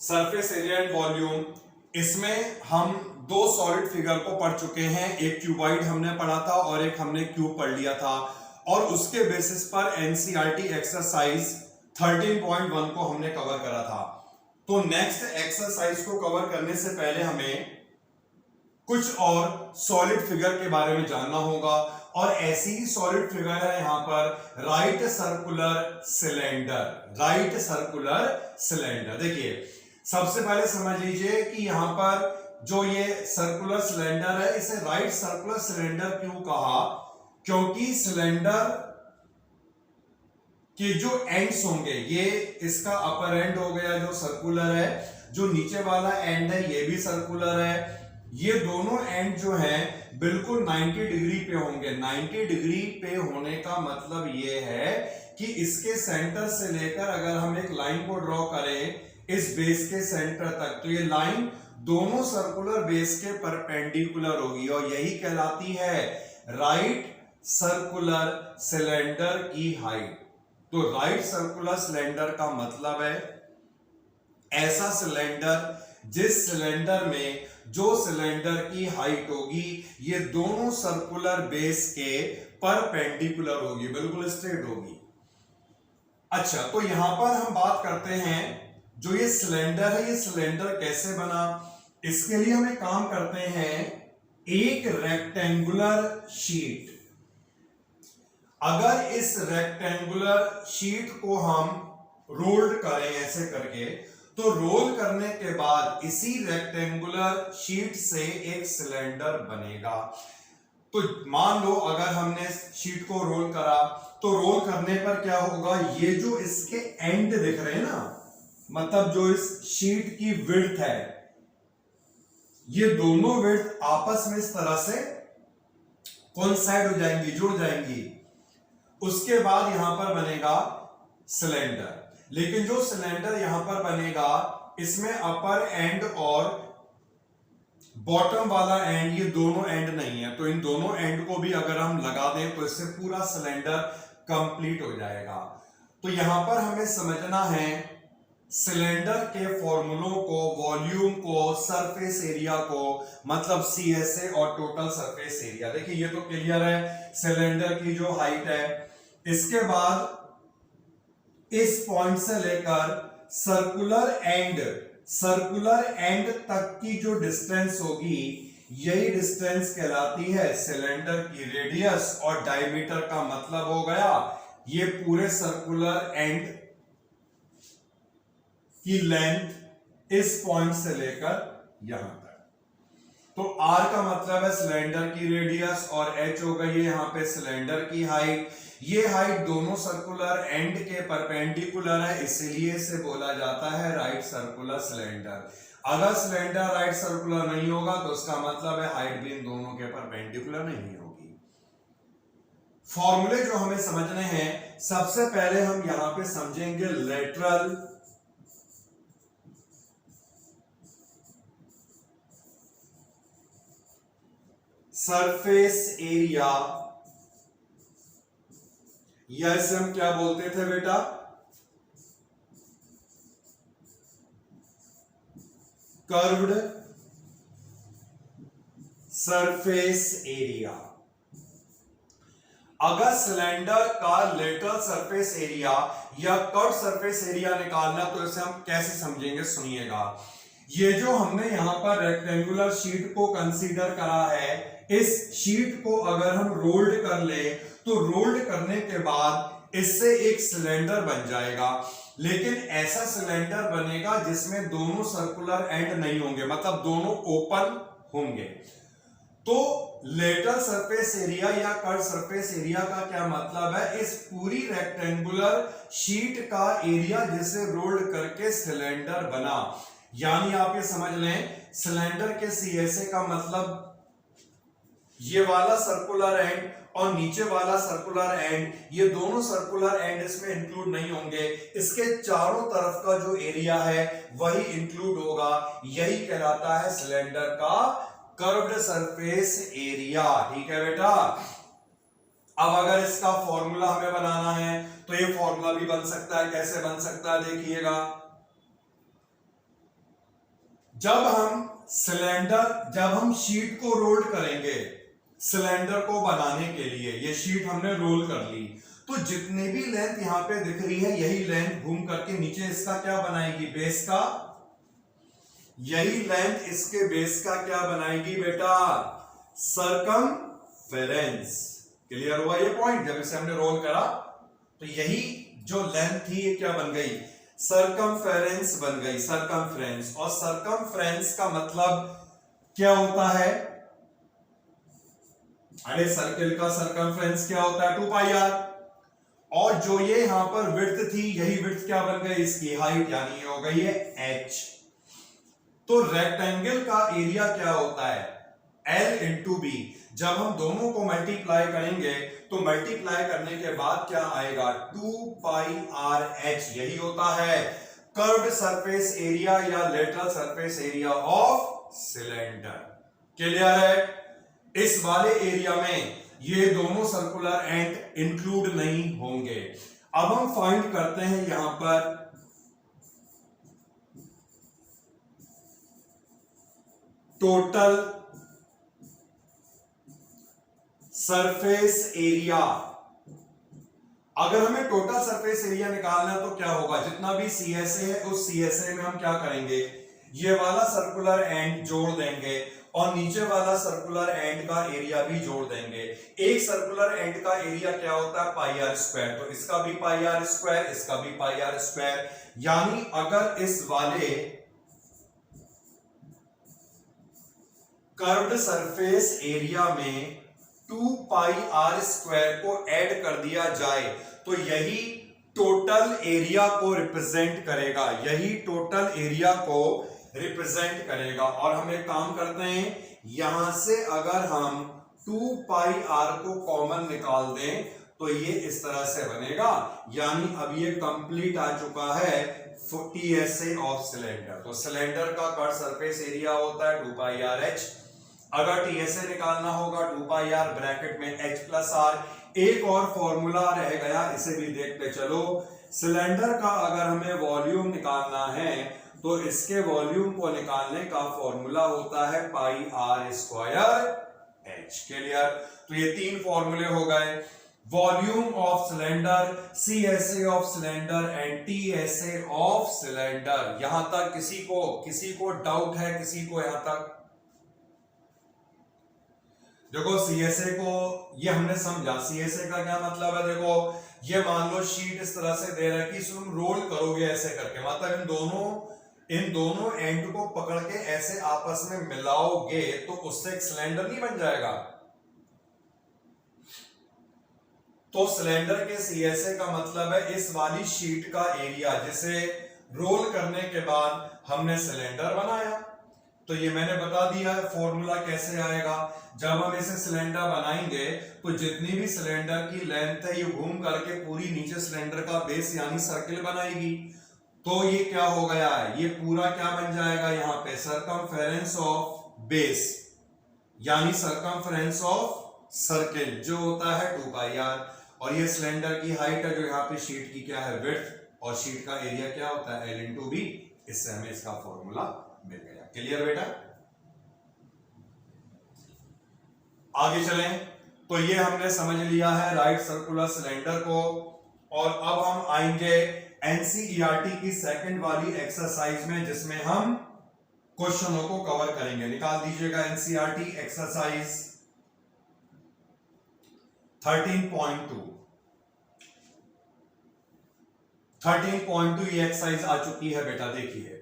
Surface area and volume. इसमें हम दो सॉलिड फिगर को पढ़ चुके हैं, एक क्यूबॉइड हमने पढ़ा था और एक हमने क्यूब पढ़ लिया था, और उसके बेसिस पर एनसीईआरटी एक्सरसाइज 13.1 को हमने कवर करा था। तो नेक्स्ट एक्सरसाइज को कवर करने से पहले हमें कुछ और सॉलिड फिगर के बारे में जानना होगा, और ऐसी ही सॉलिड फिगर है यहां पर right circular cylinder. Right circular cylinder, देखिए सबसे पहले समझ लीजिए कि यहां पर जो ये सर्कुलर सिलेंडर है, इसे राइट सर्कुलर सिलेंडर क्यों कहा? क्योंकि सिलेंडर के जो एंड्स होंगे, ये इसका अपर एंड हो गया जो सर्कुलर है, जो नीचे वाला एंड है ये भी सर्कुलर है, ये दोनों एंड जो हैं बिल्कुल 90 डिग्री पे होंगे। 90 डिग्री पे होने का मतलब ये है कि इसके सेंटर से लेकर अगर हम एक लाइन को ड्रॉ करें इस बेस के सेंटर तक, तो ये लाइन दोनों सर्कुलर बेस के परपेंडिकुलर होगी, और यही कहलाती है राइट सर्कुलर सिलेंडर की हाइट। तो राइट सर्कुलर सिलेंडर का मतलब है ऐसा सिलेंडर जिस सिलेंडर में जो सिलेंडर की हाइट होगी ये दोनों सर्कुलर बेस के परपेंडिकुलर होगी, बिल्कुल स्ट्रेट होगी। अच्छा, तो यहां पर हम बात करते हैं जो ये सिलेंडर है, ये सिलेंडर कैसे बना? इसके लिए हम एक काम करते हैं, एक रेक्टेंगुलर शीट, अगर इस रेक्टेंगुलर शीट को हम रोल्ड करें ऐसे करके, तो रोल करने के बाद इसी रेक्टेंगुलर शीट से एक सिलेंडर बनेगा। तो मान लो अगर हमने शीट को रोल करा, तो रोल करने पर क्या होगा, ये जो इसके एंड दिख रहे हैं ना, मतलब जो इस शीट की विड्थ है, ये दोनों विड्थ आपस में इस तरह से कोइंसाइड हो जाएंगी, जुड़ जाएंगी। उसके बाद यहां पर बनेगा सिलेंडर। लेकिन जो सिलेंडर यहां पर बनेगा इसमें अपर एंड और बॉटम वाला एंड, ये दोनों एंड नहीं है, तो इन दोनों एंड को भी अगर हम लगा दें तो इससे पूरा सिलेंडर कंप्लीट हो जाएगा। तो यहां पर हमें समझना है सिलेंडर के फॉर्मूलों को, वॉल्यूम को, सरफेस एरिया को, मतलब CSA और टोटल सरफेस एरिया। देखिए ये तो क्लियर है सिलेंडर की जो हाइट है। इसके बाद इस पॉइंट से लेकर सर्कुलर एंड तक की जो डिस्टेंस होगी, यही डिस्टेंस कहलाती है सिलेंडर की रेडियस, और डायमीटर का मतलब हो गया ये पूरे सर्कुलर एंड की लेंथ इस पॉइंट से लेकर यहां तक। तो R का मतलब है सिलेंडर की रेडियस, और H हो गई है यहां पे सिलेंडर की हाइट। ये हाइट दोनों सर्कुलर एंड के परपेंडिकुलर है, इसलिए इसे बोला जाता है राइट सर्कुलर सिलेंडर। अगर सिलेंडर राइट सर्कुलर नहीं होगा तो उसका मतलब है हाइट भी इन दोनों के परपेंडिकुलर नहीं होगी। फॉर्मूले जो हमें समझने हैं, सबसे पहले हम यहां पे समझेंगे लेटरल सरफेस एरिया, या इसे हम क्या बोलते थे बेटा? Curved surface area. अगर सिलेंडर का लेटरल सरफेस एरिया या कर्व्ड सरफेस एरिया निकालना, तो इसे हम कैसे समझेंगे, सुनिएगा। ये जो हमने यहां पर रेक्टेंगुलर शीट को कंसीडर करा है, इस शीट को अगर हम रोल्ड कर ले, तो रोल्ड करने के बाद इससे एक सिलेंडर बन जाएगा। लेकिन ऐसा सिलेंडर बनेगा जिसमें दोनों सर्कुलर एंड नहीं होंगे, मतलब दोनों ओपन होंगे। तो लेटरल सरफेस एरिया या कर्व सरफेस एरिया का क्या मतलब है? इस पूरी रेक्टेंगुलर शीट का एरिया जिसे रोल्ड करके सिलेंडर बना। यानी आप ये समझ लें सिलेंडर के CSA का मतलब ये वाला सर्कुलर एंड और नीचे वाला सर्कुलर एंड, ये दोनों सर्कुलर एंड इसमें इंक्लूड नहीं होंगे, इसके चारों तरफ का जो एरिया है वही इंक्लूड होगा। यही कहलाता है सिलेंडर का कर्व्ड सरफेस एरिया। ठीक है बेटा। अब अगर इसका फॉर्मूला हमें बनाना है तो ये फॉर्मूला भी बन सकता है। कैसे बन सकता है देखिएगा। जब हम शीट को रोल करेंगे सिलेंडर को बनाने के लिए, ये शीट हमने रोल कर ली, तो जितनी भी लेंथ यहां पे दिख रही है यही लेंथ घूम करके नीचे इसका क्या बनाएगी, बेस का, यही लेंथ इसके बेस का क्या बनाएगी बेटा, सरकमफेरेंस। क्लियर हुआ ये पॉइंट? जब इसे हमने रोल करा तो यही जो लेंथ थी ये क्या बन गई, सरकमफेरेंस बन गई, सरकमफ्रेंस। और सरकमफ्रेंस का मतलब क्या होता है, अरे सर्किल का सरकमफ्रेंस क्या होता है, 2πr। और जो ये यहां पर विड्थ थी यही विड्थ क्या बन गई, इसकी हाइट, यानी ये हो गई है h। तो रेक्टेंगल का एरिया क्या होता है, L इंटू बी। जब हम दोनों को मल्टीप्लाई करेंगे तो मल्टीप्लाई करने के बाद क्या आएगा, 2πrh। यही होता है कर्व्ड सरफेस एरिया या lateral surface area of cylinder. Clear है? इस वाले एरिया में ये दोनों सर्कुलर एंड इंक्लूड नहीं होंगे। अब हम फाइंड करते हैं यहां पर टोटल सरफेस एरिया। अगर हमें टोटल सरफेस एरिया निकालना है तो क्या होगा, जितना भी CSA है उस CSA में हम क्या करेंगे, ये वाला सर्कुलर एंड जोड़ देंगे और नीचे वाला सर्कुलर एंड का एरिया भी जोड़ देंगे। एक सर्कुलर एंड का एरिया क्या होता है, πr², तो इसका भी πr², इसका भी πr²। यानी अगर इस वाले कर्व्ड सरफेस एरिया में 2πr² को ऐड कर दिया जाए तो यही टोटल एरिया को रिप्रेजेंट करेगा, यही टोटल एरिया को रिप्रेजेंट करेगा। और हम एक काम करते हैं, यहां से अगर हम 2πr को कॉमन निकाल दें तो ये इस तरह से बनेगा। यानी अब ये कंप्लीट आ चुका है TSA ऑफ सिलेंडर। तो सिलेंडर का कर्व सरफेस एरिया होता है 2πrh। अगर TSA निकालना होगा 2πr ब्रैकेट में h+r। एक और फॉर्मूला रह गया, इसे भी देखते चलो। सिलेंडर का अगर हमें वॉल्यूम निकालना है तो इसके वॉल्यूम को निकालने का फॉर्मूला होता है πr²h। क्लियर? तो ये तीन फॉर्मूले हो गए, volume of cylinder, CSA of cylinder and TSA of cylinder. यहां तक किसी को डाउट है, किसी को यहां तक? देखो CSA को ये हमने समझा, CSA का क्या मतलब है, देखो ये मान लो शीट इस तरह से दे रहा है कि तुम रोल करोगे ऐसे करके, मतलब इन दोनों एंड को पकड़ के ऐसे आपस में मिलाओगे तो उससे एक सिलेंडर नहीं बन जाएगा। तो सिलेंडर के CSA का मतलब है इस वाली शीट का एरिया जिसे रोल करने के बाद हमने सिलेंडर बनाया। तो ये मैंने बता दिया है फॉर्मूला कैसे आएगा। जब हम इसे सिलेंडर बनाएंगे तो जितनी भी सिलेंडर की लेंथ है ये घूम करके पूरी नीचे सिलेंडर का बेस यानी सर्किल बनाएगी। तो ये क्या हो गया है, ये पूरा क्या बन जाएगा, यहाँ पे सरकमफेरेंस ऑफ बेस यानी सरकमफेरेंस ऑफ सर्किल जो होता है 2πr। और ये सिलेंडर की हाइट है जो यहाँ पे शीट की क्या है, विड्थ, और शीट का एरिया क्या होता है, L इंटू बी। इससे हमें इसका फॉर्मूला मिल गया। क्लियर बेटा? आगे चलें। तो ये हमने समझ लिया है राइट सर्कुलर सिलेंडर को। और अब हम आएंगे NCERT की सेकंड वाली एक्सरसाइज में जिसमें हम क्वेश्चनों को कवर करेंगे। निकाल दीजिएगा NCERT एक्सरसाइज 13.2। 13.2 ये एक्सरसाइज आ चुकी है बेटा, देखिए।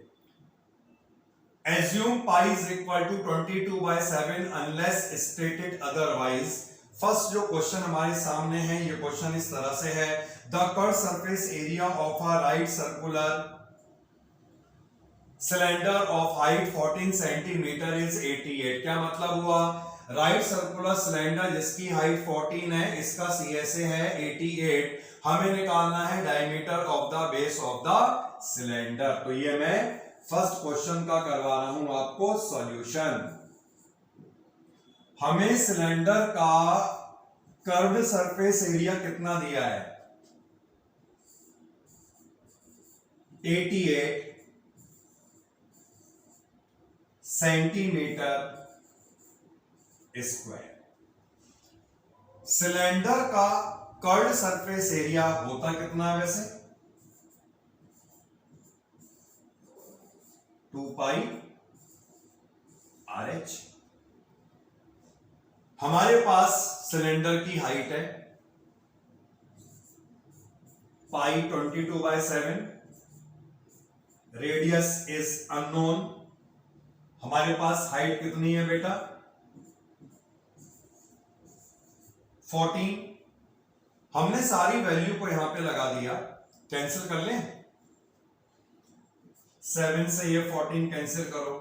Assume pi is equal to 22/7 unless stated otherwise। First जो क्वेश्चन हमारे सामने है ये क्वेश्चन इस तरह से है, the curve surface area of a right circular cylinder of height 14 centimetre is 88। क्या मतलब हुआ, राइट सर्कुलर सिलेंडर जिसकी हाइट 14 है, इसका CSA है 88, हमें निकालना है diameter of the base of the cylinder. तो ये मैं फर्स्ट क्वेश्चन का करवा रहा हूं आपको सॉल्यूशन। हमें सिलेंडर का कर्व्ड सरफेस एरिया कितना दिया है, 88, सेंटीमीटर स्क्वायर। सिलेंडर का कर्ड सरफेस एरिया होता कितना है वैसे? 2 पाई RH। हमारे पास सिलेंडर की हाइट है पाई 22/7, रेडियस इज अननोन। हमारे पास हाइट कितनी है बेटा? 14। हमने सारी वैल्यू को यहां पे लगा दिया, कैंसिल कर लें। 7 से ये 14 कैंसिल करो,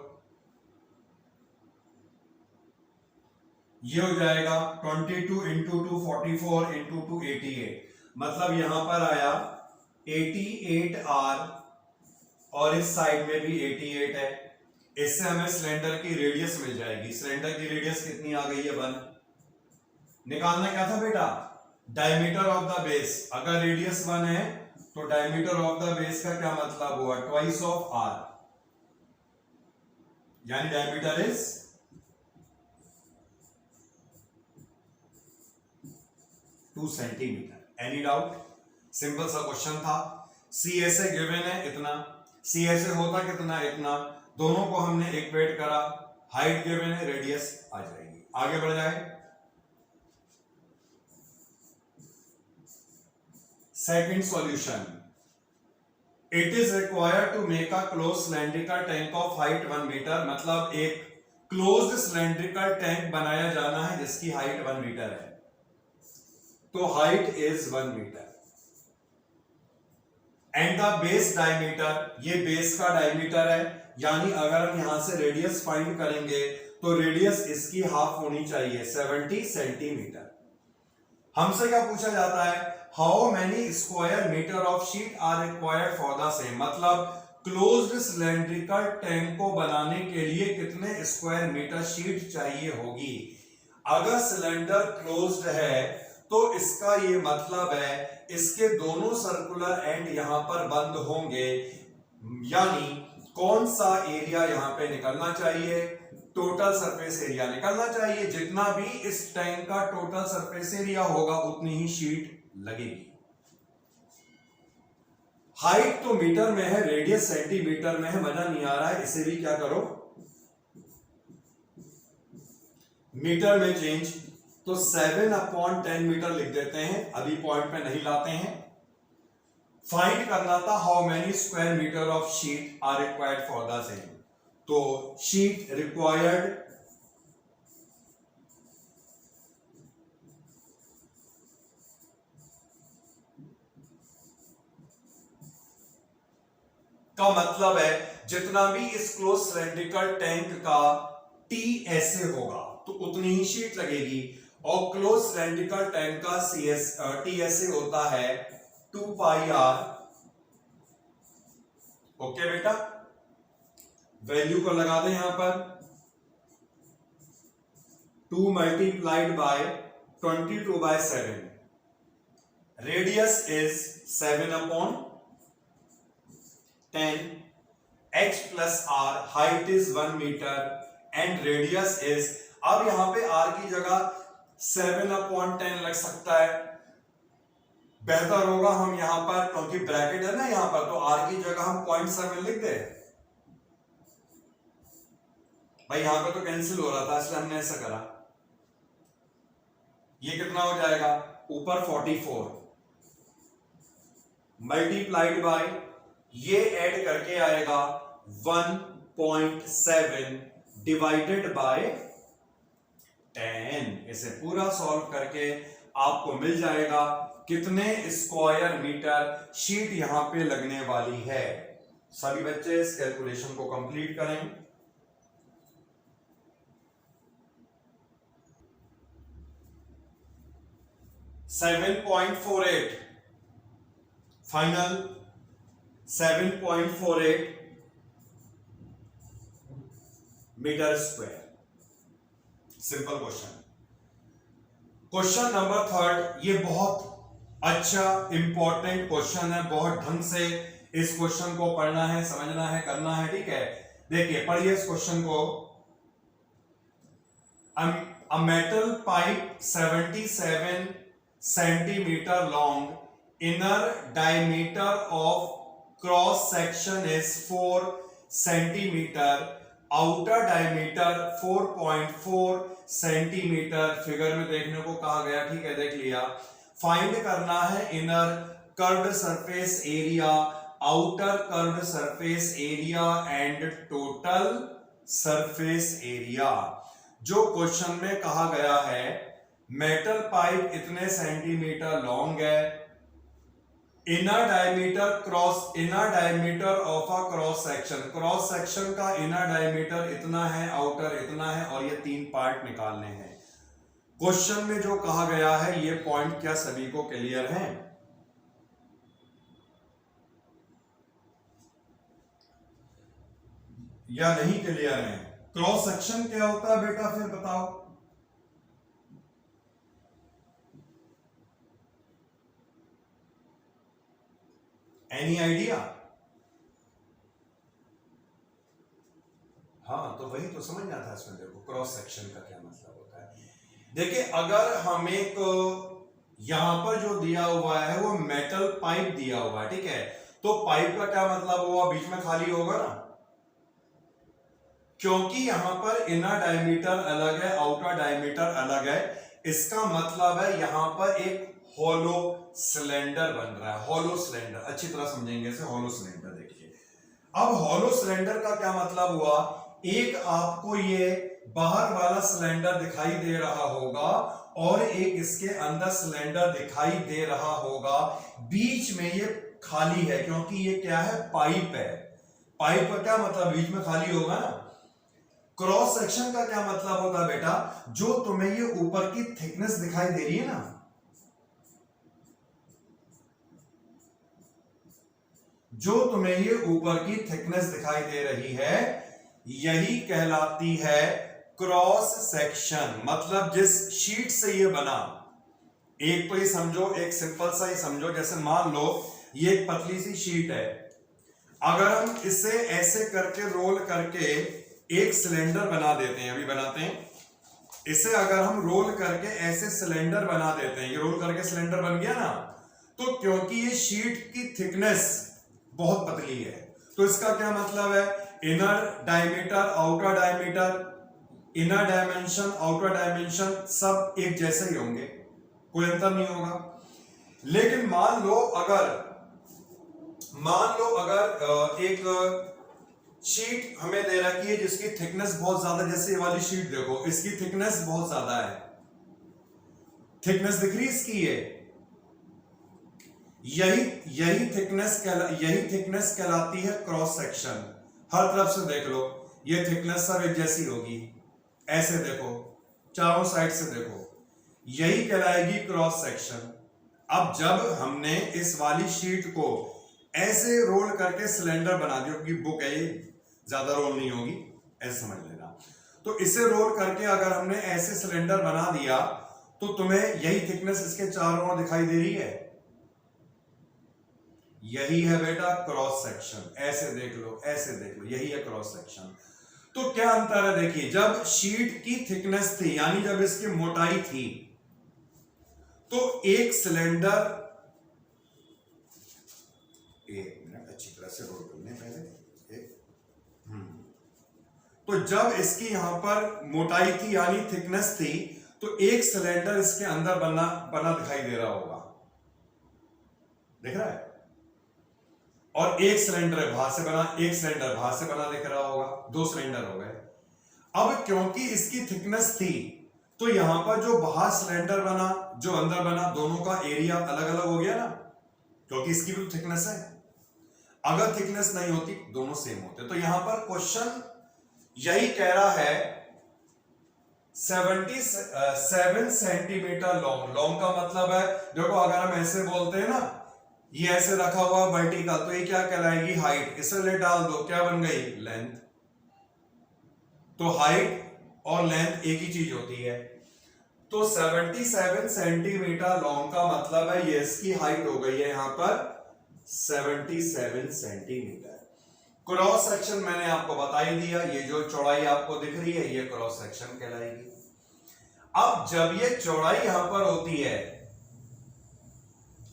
ये हो जाएगा 22 इंटू 2 44 इंटू 2 88। मतलब यहां पर आया 88R और इस साइड में भी 88 है। इससे हमें सिलेंडर की रेडियस मिल जाएगी। सिलेंडर की रेडियस कितनी आ गई है? 1। निकालना क्या था बेटा? Diameter of the base. अगर रेडियस 1 है तो डायमीटर ऑफ द बेस का क्या मतलब हुआ? ट्वाइस ऑफ R, यानी diameter is 2 centimetre. Any doubt? Simple सा क्वेश्चन था। सी ऐसे गिवन है इतना, सी ऐसे होता कितना? इतना। दोनों को हमने इक्वेट करा, हाइट गिवन है, रेडियस आ जाएगी। आगे बढ़ जाए। Second solution, it is required to make a close cylindrical tank of height 1 metre. मतलब एक क्लोज्ड सिलेंड्रिकल टैंक बनाया जाना है जिसकी हाइट 1 मीटर है। तो height is 1 metre and the base diameter, ये बेस का डायमीटर है, यानी अगर हम यहां से रेडियस फाइंड करेंगे तो रेडियस इसकी हाफ होनी चाहिए, 70 सेंटीमीटर। हमसे क्या पूछा जाता है? How many square metre of sheet are required for the same. मतलब क्लोज्ड सिलेंड्रिकल टैंक को बनाने के लिए कितने स्क्वायर मीटर शीट चाहिए होगी। अगर सिलेंडर क्लोज्ड है तो इसका ये मतलब है इसके दोनों सर्कुलर एंड यहां पर बंद होंगे, यानी कौन सा एरिया यहां पे निकलना चाहिए? टोटल सरफेस एरिया निकलना चाहिए। जितना भी इस टैंक का टोटल सरफेस एरिया होगा उतनी ही शीट लगेगी। हाइट तो मीटर में है, रेडियस सेंटीमीटर में है, मजा नहीं आ रहा है, इसे भी क्या करो मीटर में चेंज। तो 7/10 मीटर लिख देते हैं, अभी पॉइंट पे नहीं लाते हैं। फाइंड करना था how many square metre of sheet are required for the same. तो शीट रिक्वायर्ड का मतलब है जितना भी इस क्लोज सिलेंड्रिकल टैंक का टी ऐसे होगा तो उतनी ही शीट लगेगी, और क्लोज सिलेंड्रिकल टैंक का टी ऐसे होता है 2 पाई R। ओके बेटा, वैल्यू को लगा दें यहां पर, 2 multiplied by 22/7, radius is 7/10, h plus r, height is 1 metre and radius is, अब यहां पे r की जगह 7/10 लग सकता है, बेहतर होगा हम यहां पर, क्योंकि ब्रैकेट है ना यहां पर, तो r की जगह हम 0.7 लिख दे। भाई यहां पे तो कैंसिल हो रहा था इसलिए हमने ऐसा करा। ये कितना हो जाएगा? ऊपर 44 मल्टीप्लाइड बाय, ये ऐड करके आएगा 1.7 डिवाइडेड बाय 10। इसे पूरा सॉल्व करके आपको मिल जाएगा कितने स्क्वायर मीटर शीट यहां पे लगने वाली है। सभी बच्चे इस कैलकुलेशन को कंप्लीट करें। Final 7.48 metre square. Simple question. Question number 3, ये बहुत अच्छा इंपॉर्टेंट क्वेश्चन है, बहुत ढंग से इस क्वेश्चन को पढ़ना है, समझना है, करना है, ठीक है। देखिए पढ़िए इस क्वेश्चन को। A metal pipe 77 centimeter long, inner diameter of cross section is 4 centimeter, outer diameter 4.4 centimetre. Figure में देखने को कहा गया, ठीक है, देख लिया। फाइंड करना है inner curved surface area, outer curved surface area and total surface area. जो क्वेश्चन में कहा गया है मेटल पाइप इतने सेंटीमीटर लॉन्ग है, inner diameter of a cross section का इनर डायमीटर इतना है, आउटर इतना है, और ये 3 पार्ट निकालने हैं। क्वेश्चन में जो कहा गया है ये पॉइंट क्या सभी को क्लियर है? या नहीं क्लियर है? क्रॉस सेक्शन क्या होता है बेटा, फिर बताओ। Any idea? हाँ, तो वही तो समझना था इसमें। देखो क्रॉस सेक्शन का क्या मतलब होता है। देखिए, अगर हम एक यहां पर जो दिया हुआ है वो मेटल पाइप दिया हुआ है, ठीक है, तो पाइप का क्या मतलब हुआ, बीच में खाली होगा ना, क्योंकि यहां पर इनर डायमीटर अलग है, आउटर डायमीटर अलग है। इसका मतलब है यहां पर एक हॉलो सिलेंडर बन रहा है। हॉलो सिलेंडर अच्छी तरह समझेंगे इसे। हॉलो सिलेंडर देखिए, अब हॉलो सिलेंडर का क्या मतलब हुआ, एक आपको ये बाहर वाला सिलेंडर दिखाई दे रहा होगा और एक इसके अंदर सिलेंडर दिखाई दे रहा होगा, बीच में ये खाली है, क्योंकि ये क्या है, पाइप है। पाइप का क्या मतलब, बीच में खाली होगा ना। क्रॉस सेक्शन का क्या मतलब होता है बेटा, जो तुम्हें ये ऊपर की थिकनेस दिखाई दे रही है ना, जो तुम्हें ये ऊपर की थिकनेस दिखाई दे रही है, यही कहलाती है क्रॉस सेक्शन। मतलब जिस शीट से ये बना, एक तो ये समझो, एक सिंपल सा ही समझो, जैसे मान लो ये एक पतली सी शीट है, अगर हम इसे ऐसे करके रोल करके एक सिलेंडर बना देते हैं, अभी बनाते हैं इसे, अगर हम रोल करके ऐसे सिलेंडर बना देते हैं, ये रोल करके सिलेंडर बन गया ना, तो क्योंकि ये शीट की थिकनेस बहुत पतली है, तो इसका क्या मतलब है, inner diameter, outer diameter, inner dimension, outer dimension सब एक जैसे ही होंगे, कोई अंतर नहीं होगा। लेकिन मान लो अगर एक शीट हमें दे रखी है जिसकी थिकनेस बहुत ज्यादा, जैसे ये वाली शीट देखो, इसकी थिकनेस बहुत ज्यादा है, थिकनेस दिख रही इसकी, यही थिकनेस कहलाती है क्रॉस सेक्शन। हर तरफ से देख लो, ये थिकनेस सब एक जैसी होगी, ऐसे देखो, चारों साइड से देखो, यही कहलाएगी क्रॉस सेक्शन। अब जब हमने इस वाली शीट को ऐसे रोल करके सिलेंडर बना दिया, क्योंकि बुक है ये, ज्यादा रोल नहीं होगी, ऐसे समझ लेना, तो इसे रोल करके अगर हमने ऐसे सिलेंडर बना दिया, तो तुम्हें यही थिकनेस इसके चारों ओर दिखाई दे रही है, यही है बेटा क्रॉस सेक्शन। ऐसे देख लो, ऐसे देख लो, यही है क्रॉस सेक्शन। तो क्या अंतर है, देखिए, जब शीट की थिकनेस थी, यानी जब इसकी मोटाई थी, तो एक सिलेंडर, एक मिनट अच्छी तरह से रोल करने पहले, तो जब इसकी यहां पर मोटाई थी यानी थिकनेस थी, तो एक सिलेंडर इसके अंदर बना दिखाई दे रहा होगा, दिख रहा है, और एक सिलेंडर बाहर से बना, एक सिलेंडर बाहर से बना दिख रहा होगा, 2 सिलेंडर हो गए। अब क्योंकि इसकी थिकनेस थी, तो यहां पर जो बाहर सिलेंडर बना, जो अंदर बना, दोनों का एरिया अलग अलग हो गया ना, क्योंकि इसकी भी थिकनेस है। अगर थिकनेस नहीं होती, दोनों सेम होते। तो यहां पर क्वेश्चन यही कह रहा है 77 सेंटीमीटर लॉन्ग। लॉन्ग का मतलब है, देखो अगर हम ऐसे बोलते हैं ना, ये ऐसे रखा हुआ वर्टिकल, तो ये क्या कहलाएगी, हाइट। इसे ले डाल दो, क्या बन गई, लेंथ। तो हाइट और लेंथ एक ही चीज होती है। तो 77 सेंटीमीटर लॉन्ग का मतलब है ये इसकी हाइट हो गई है यहां पर 77 सेंटीमीटर। क्रॉस सेक्शन मैंने आपको बता ही दिया, ये जो चौड़ाई आपको दिख रही है ये क्रॉस सेक्शन कहलाएगी। अब जब ये चौड़ाई यहां पर होती है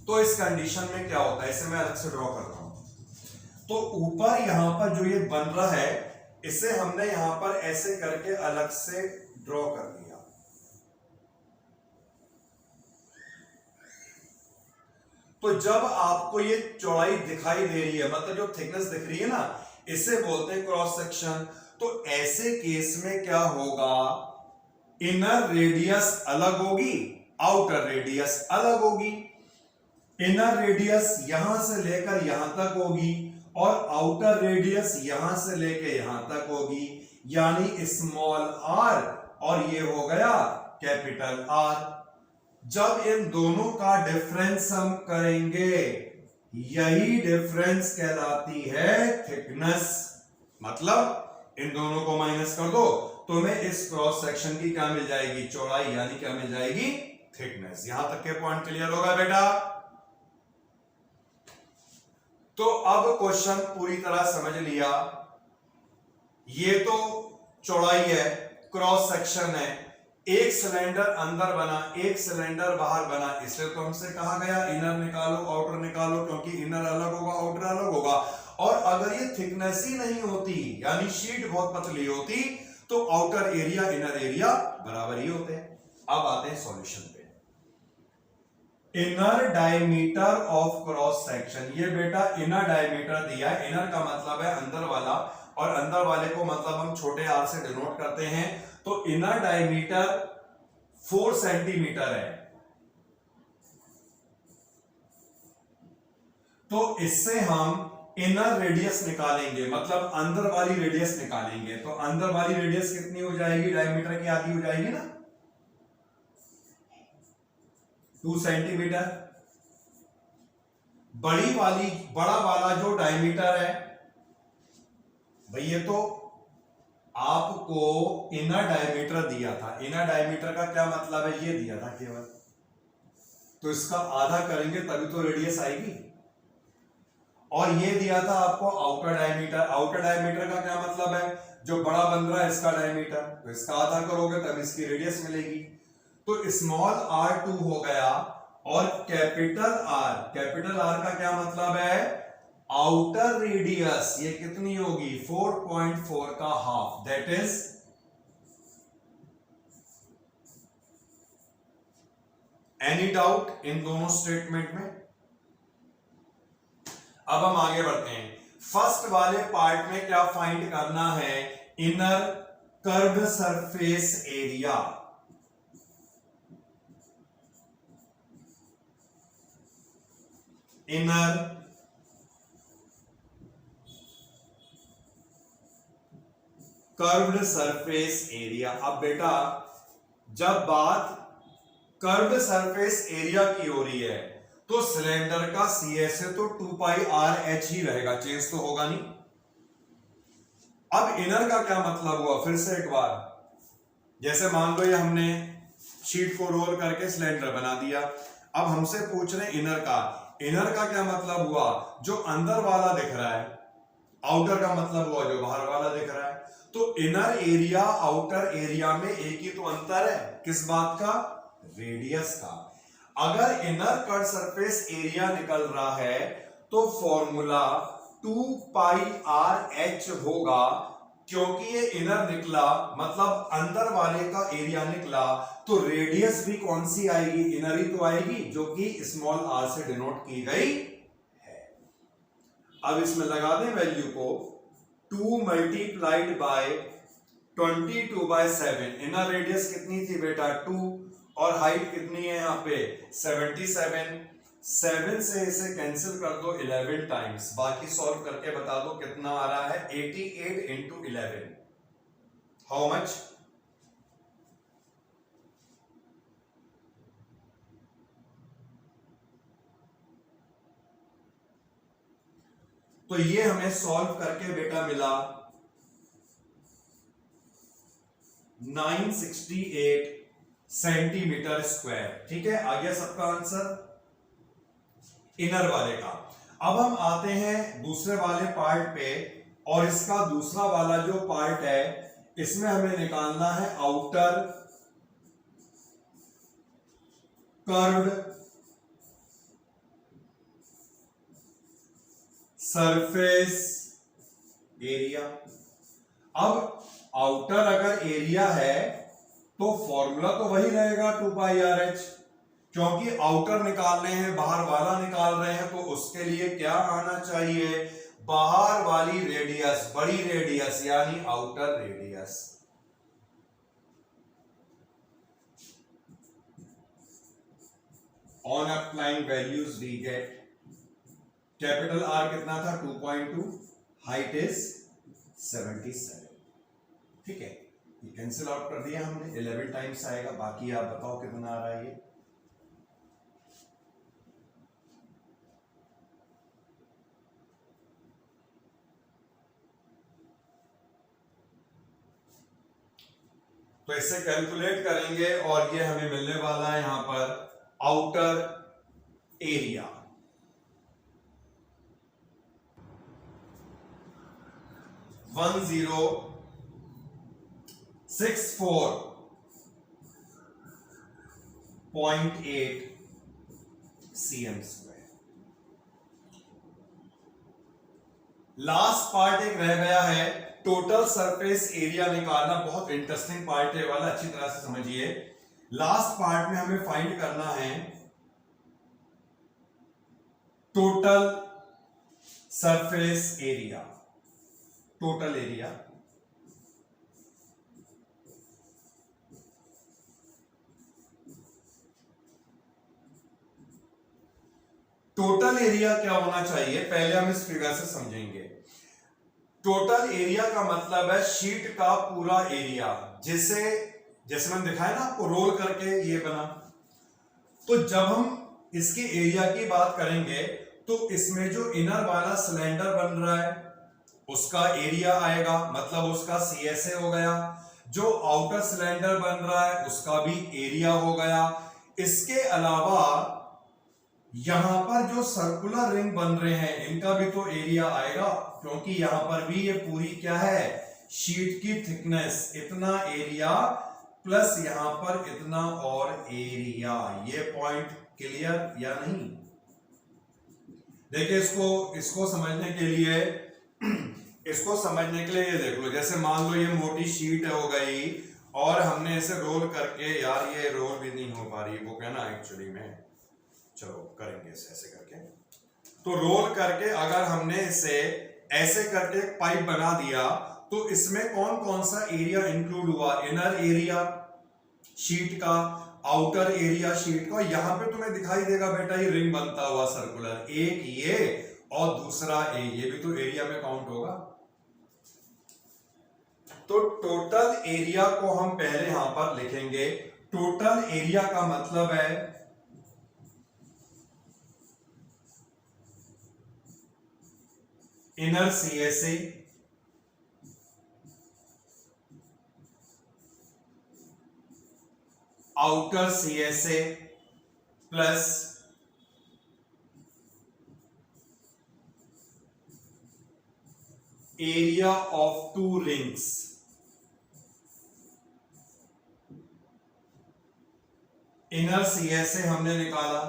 तो इस कंडीशन में क्या होता है, इसे मैं अलग से ड्रॉ कर रहा हूं। तो ऊपर यहां पर जो ये बन रहा है इसे हमने यहां पर ऐसे करके अलग से ड्रॉ कर दिया। तो जब आपको ये चौड़ाई दिखाई दे रही है, मतलब जो थिकनेस दिख रही है ना, इसे बोलते हैं क्रॉस सेक्शन। तो ऐसे केस में क्या होगा, इनर रेडियस अलग होगी, आउटर रेडियस अलग होगी। इनर रेडियस यहां से लेकर यहां तक होगी और आउटर रेडियस यहां से लेकर यहां तक होगी, यानी स्मॉल आर और ये हो गया कैपिटल आर। जब इन दोनों का डिफरेंस हम करेंगे, यही डिफरेंस कहलाती है थिकनेस। मतलब इन दोनों को माइनस कर दो, तुम्हें इस क्रॉस सेक्शन की क्या मिल जाएगी, चौड़ाई, यानी क्या मिल जाएगी, थिकनेस। यहां तक के पॉइंट क्लियर होगा बेटा। तो अब क्वेश्चन पूरी तरह समझ लिया। ये तो चौड़ाई है, क्रॉस सेक्शन है, एक सिलेंडर अंदर बना, एक सिलेंडर बाहर बना, इसलिए तो हमसे कहा गया इनर निकालो आउटर निकालो, क्योंकि इनर अलग होगा आउटर अलग होगा। और अगर ये थिकनेस ही नहीं होती, यानी शीट बहुत पतली होती, तो आउटर एरिया इनर एरिया बराबर ही होते। अब आते हैं सॉल्यूशन पे। Inner diameter of cross section, ये बेटा इनर डायमीटर दिया है। इनर का मतलब है अंदर वाला, और अंदर वाले को मतलब हम छोटे आर से डिनोट करते हैं। तो इनर डायमीटर 4 सेंटीमीटर है। तो इससे हम इनर रेडियस निकालेंगे, मतलब अंदर वाली रेडियस निकालेंगे। तो अंदर वाली रेडियस कितनी हो जाएगी, डायमीटर की आधी हो जाएगी ना, 2 सेंटीमीटर। बड़ा वाला जो डायमीटर है भाई, ये तो आपको इनर डायमीटर दिया था। इनर डायमीटर का क्या मतलब है, ये दिया था केवल, तो इसका आधा करेंगे तभी तो रेडियस आएगी। और ये दिया था आपको आउटर डायमीटर। आउटर डायमीटर का क्या मतलब है, जो बड़ा बन रहा है इसका डायमीटर, तो इसका आधा करोगे तब इसकी रेडियस मिलेगी। तो स्मॉल r2 हो गया, और कैपिटल आर का क्या मतलब है, आउटर रेडियस, ये कितनी होगी, 4.4 का half, that is any doubt in दोनों स्टेटमेंट में। अब हम आगे बढ़ते हैं। फर्स्ट वाले पार्ट में क्या फाइंड करना है, inner curved surface area. Inner curved surface area. अब बेटा जब बात कर्व्ड सरफेस एरिया की हो रही है, तो सिलेंडर का CS है तो 2 पाई RH ही रहेगा, चेंज तो होगा नहीं। अब इनर का क्या मतलब हुआ, फिर से एक बार, जैसे मान लो ये हमने शीट को रोल करके सिलेंडर बना दिया। अब हमसे पूछ रहे इनर का। इनर का क्या मतलब हुआ, जो अंदर वाला दिख रहा है। आउटर का मतलब हुआ जो बाहर वाला दिख रहा है। तो इनर एरिया आउटर एरिया में एक ही तो अंतर है, किस बात का, रेडियस का। अगर इनर कट सरफेस एरिया निकल रहा है तो फॉर्मूला 2 पाई RH होगा, क्योंकि ये इनर निकला मतलब अंदर वाले का एरिया निकला, तो रेडियस भी कौन सी आएगी, इनर ही तो आएगी, जो कि स्मॉल r से डिनोट की गई है। अब इसमें लगा दें वैल्यू को, 2 मल्टीप्लाइड बाय 22/7। इनर रेडियस कितनी थी बेटा, 2, और हाइट कितनी है यहाँ पे 77। 7 से इसे कैंसिल कर दो 11 टाइम्स, बाकी सॉल्व करके बता दो कितना आ रहा है, 88 इंटू 11, हाउ मच, तो ये हमें सॉल्व करके बेटा मिला 968 सेंटीमीटर स्क्वायर। ठीक है, आ गया सबका आंसर इनर वाले का। अब हम आते हैं दूसरे वाले पार्ट पे, और इसका दूसरा वाला जो पार्ट है इसमें हमें निकालना है आउटर कर्व्ड सरफेस एरिया। अब आउटर अगर एरिया है तो फॉर्मूला तो वही रहेगा 2 पाई आर एच, क्योंकि आउटर निकाल रहे हैं, बाहर वाला निकाल रहे हैं, तो उसके लिए क्या आना चाहिए, बाहर वाली रेडियस, बड़ी रेडियस यानी outer radius. On applying values we get capital R कितना था 2.2, हाइट इज 77। ठीक है, ये कैंसिल आउट कर दिया हमने, 11 टाइम्स आएगा, बाकी आप बताओ कितना आ रहा है ये। तो इससे कैलकुलेट करेंगे और ये हमें मिलने वाला है यहां पर outer area. One 1064.8 cm square. Last part एक रह गया है, टोटल सरफेस एरिया निकालना। बहुत इंटरेस्टिंग पार्ट है वाला, अच्छी तरह से समझिए। लास्ट पार्ट में हमें फाइंड करना है total surface area. Total area total area क्या होना चाहिए, पहले हम इस फिगर से समझेंगे। टोटल एरिया का मतलब है शीट का पूरा एरिया, जैसे मैंने दिखाया ना आपको रोल करके ये बना। तो जब हम इसके एरिया की बात करेंगे तो इसमें जो इनर वाला सिलेंडर बन रहा है उसका एरिया आएगा, मतलब उसका CSA हो गया। जो आउटर सिलेंडर बन रहा है उसका भी एरिया हो गया। इसके अलावा यहां पर जो सर्कुलर रिंग बन रहे हैं इनका भी तो एरिया आएगा, क्योंकि यहां पर भी ये पूरी क्या है, शीट की थिकनेस, इतना एरिया प्लस यहां पर इतना और एरिया। ये पॉइंट क्लियर या नहीं? देखिए इसको समझने के लिए ये देख लो, जैसे मान लो ये मोटी शीट हो गई और हमने इसे रोल करके, यार ये रोल भी नहीं हो पा रही वो कहना एक्चुअली में, चलो करेंगे इसे ऐसे करके। तो रोल करके अगर हमने इसे ऐसे करके एक पाइप बना दिया तो इसमें कौन कौन सा एरिया इंक्लूड हुआ, इनर एरिया शीट का, आउटर एरिया शीट का। यहां पे तुम्हें दिखाई देगा बेटा ये रिंग बनता हुआ सर्कुलर, एक ये और दूसरा ये भी तो एरिया में काउंट होगा। तो टोटल एरिया को हम पहले यहां पर लिखेंगे। टोटल एरिया का मतलब है inner CSA outer CSA plus area of to rings. Inner CSA हमने निकाला,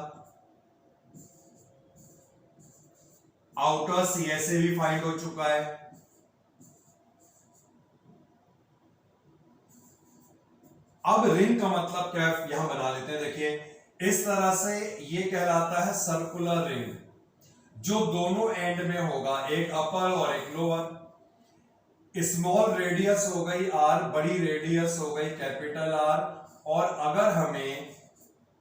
आउटर CSA भी फाइंड हो चुका है। अब रिंग का मतलब क्या है यहां बना लेते हैं। देखिए इस तरह से ये कहलाता है सर्कुलर रिंग, जो दोनों एंड में होगा, एक अपर और एक लोअर। स्मॉल रेडियस हो गई R, बड़ी रेडियस हो गई कैपिटल R। और अगर हमें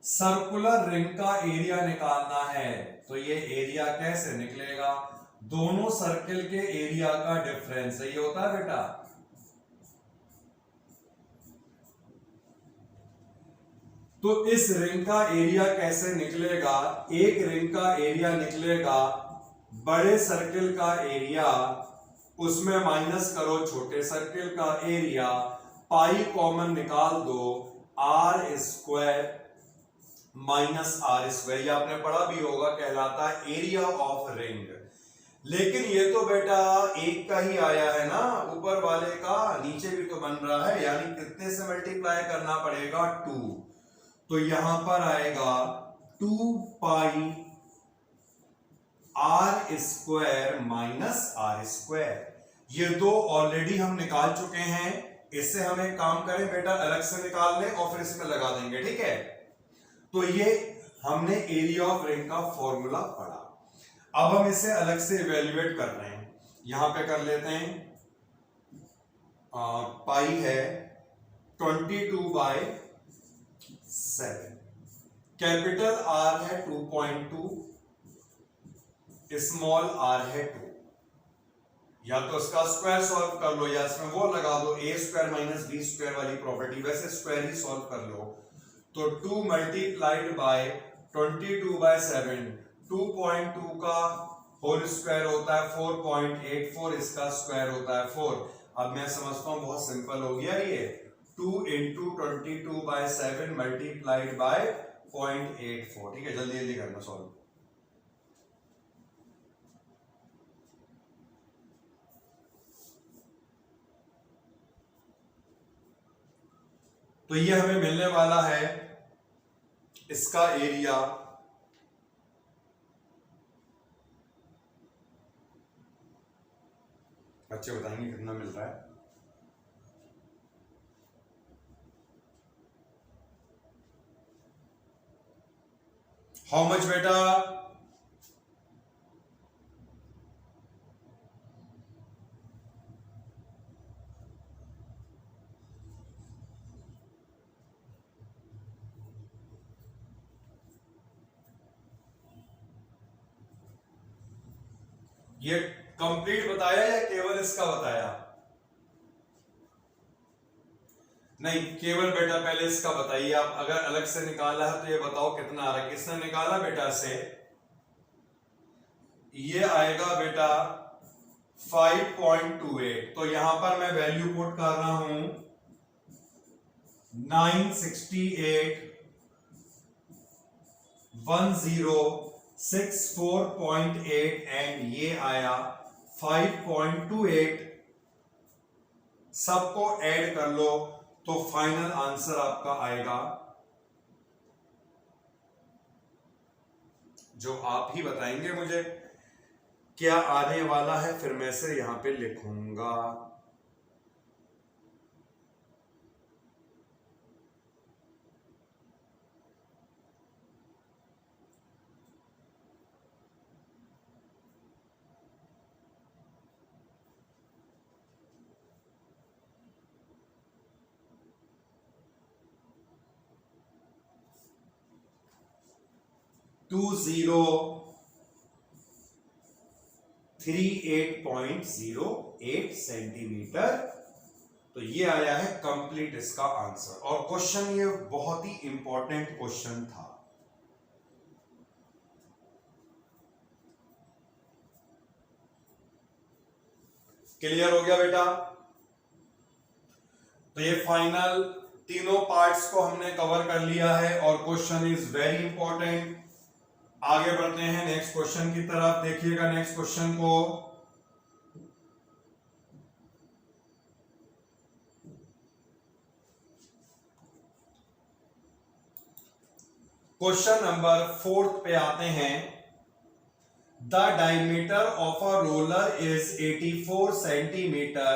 सर्कुलर रिंग का एरिया निकालना है तो ये एरिया कैसे निकलेगा, दोनों सर्किल के एरिया का डिफरेंस, ये होता है बेटा। तो इस रिंग का एरिया कैसे निकलेगा, एक रिंग का एरिया निकलेगा बड़े सर्किल का एरिया, उसमें माइनस करो छोटे सर्किल का एरिया, पाई कॉमन निकाल दो, R square minus R square, ये आपने पढ़ा भी होगा, कहलाता है एरिया ऑफ रिंग। लेकिन ये तो बेटा एक का ही आया है ना, ऊपर वाले का नीचे भी तो बन रहा है, यानी कितने से मल्टीप्लाई करना पड़ेगा 2। तो यहां पर आएगा 2 pi r square minus r square. ये दो ऑलरेडी हम निकाल चुके हैं, इससे हम एक काम करें बेटा, अलग से निकाल लें और फिर इसमें लगा देंगे, ठीक है। तो ये हमने एरिया ऑफ रिंग का फॉर्मूला पढ़ा। अब हम इसे अलग से इवेल्युएट कर रहे हैं, यहां पे कर लेते हैं। पाई है 22/7, कैपिटल आर है 2.2, स्मॉल आर है 2। या तो इसका स्क्वायर सॉल्व कर लो या इसमें वो लगा दो, ए स्क्वायर माइनस बी स्क्वायर वाली प्रॉपर्टी, वैसे स्क्वायर ही सॉल्व कर लो। तो 2 मल्टीप्लाइड बाय 22/7, 2.2 का होल स्क्वायर होता है 4.84, इसका स्क्वायर होता है 4। अब मैं समझता हूं बहुत सिंपल हो गया ये, 2 इंटू 22/7 मल्टीप्लाइड बाय 0.84। ठीक है, जल्दी जल्दी करना सॉल्व। तो ये हमें मिलने वाला है इसका एरिया बच्चे बताएंगे कितना मिल रहा है। हाउ मच बेटा? ये कंप्लीट बताया या केवल इसका बताया? नहीं, केवल बेटा पहले इसका बताइए आप। अगर अलग से निकाला है तो ये बताओ कितना आ रहा है। किसने निकाला बेटा से? ये आएगा बेटा 5.28। तो यहां पर मैं वैल्यू पुट कर रहा हूं 968,1064.8 एंड ये आया 5.28। सबको ऐड कर लो तो फाइनल आंसर आपका आएगा जो आप ही बताएंगे मुझे क्या आने वाला है, फिर मैं से यहां पे लिखूंगा। Two 38.08 centimetre. तो ये आया है कंप्लीट इसका आंसर। और क्वेश्चन ये बहुत ही इंपॉर्टेंट क्वेश्चन था। क्लियर हो गया बेटा? तो ये फाइनल तीनों पार्ट्स को हमने कवर कर लिया है और क्वेश्चन इज वेरी इंपॉर्टेंट। आगे बढ़ते हैं नेक्स्ट क्वेश्चन की तरफ। देखिएगा नेक्स्ट क्वेश्चन को। क्वेश्चन नंबर 4 पे आते हैं। The diameter of a roller is 84 centimetre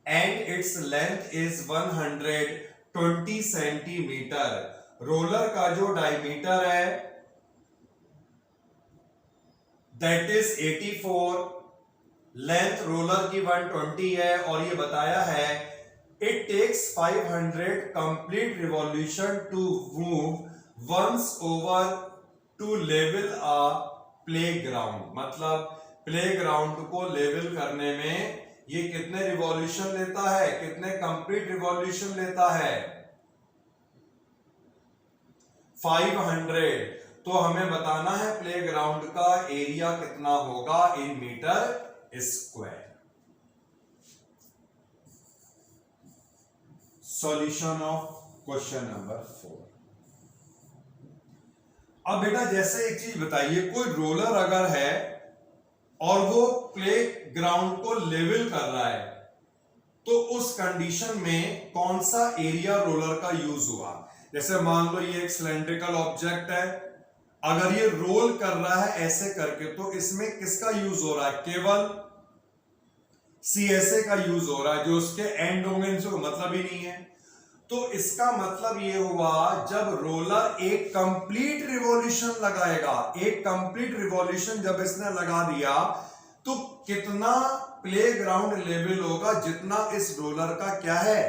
and its length is 120 centimetre. Roller का जो डायमीटर है दैट इज 84, लेंथ रोलर की 120 है और ये बताया है it takes 500 complete revolution to move once over to level a playground. मतलब प्लेग्राउंड को लेवल करने में ये कितने रिवॉल्यूशन लेता है, कितने कंप्लीट रिवॉल्यूशन लेता है? 500। तो हमें बताना है प्लेग्राउंड का एरिया कितना होगा in metre square. Solution of question number 4। अब बेटा जैसे एक चीज बताइए, कोई रोलर अगर है और वो प्लेग्राउंड को लेवल कर रहा है तो उस कंडीशन में कौन सा एरिया रोलर का यूज हुआ? जैसे मान लो ये एक सिलेंड्रिकल ऑब्जेक्ट है, अगर ये रोल कर रहा है ऐसे करके, तो इसमें किसका यूज हो रहा है? केवल CSA का यूज हो रहा है, जो उसके एंड होंगे से मतलब ही नहीं है। तो इसका मतलब ये हुआ, जब रोलर एक कंप्लीट रिवॉल्यूशन लगाएगा, एक कंप्लीट रिवॉल्यूशन जब इसने लगा दिया, तो कितना प्लेग्राउंड लेवल होगा? जितना इस रोलर का क्या है?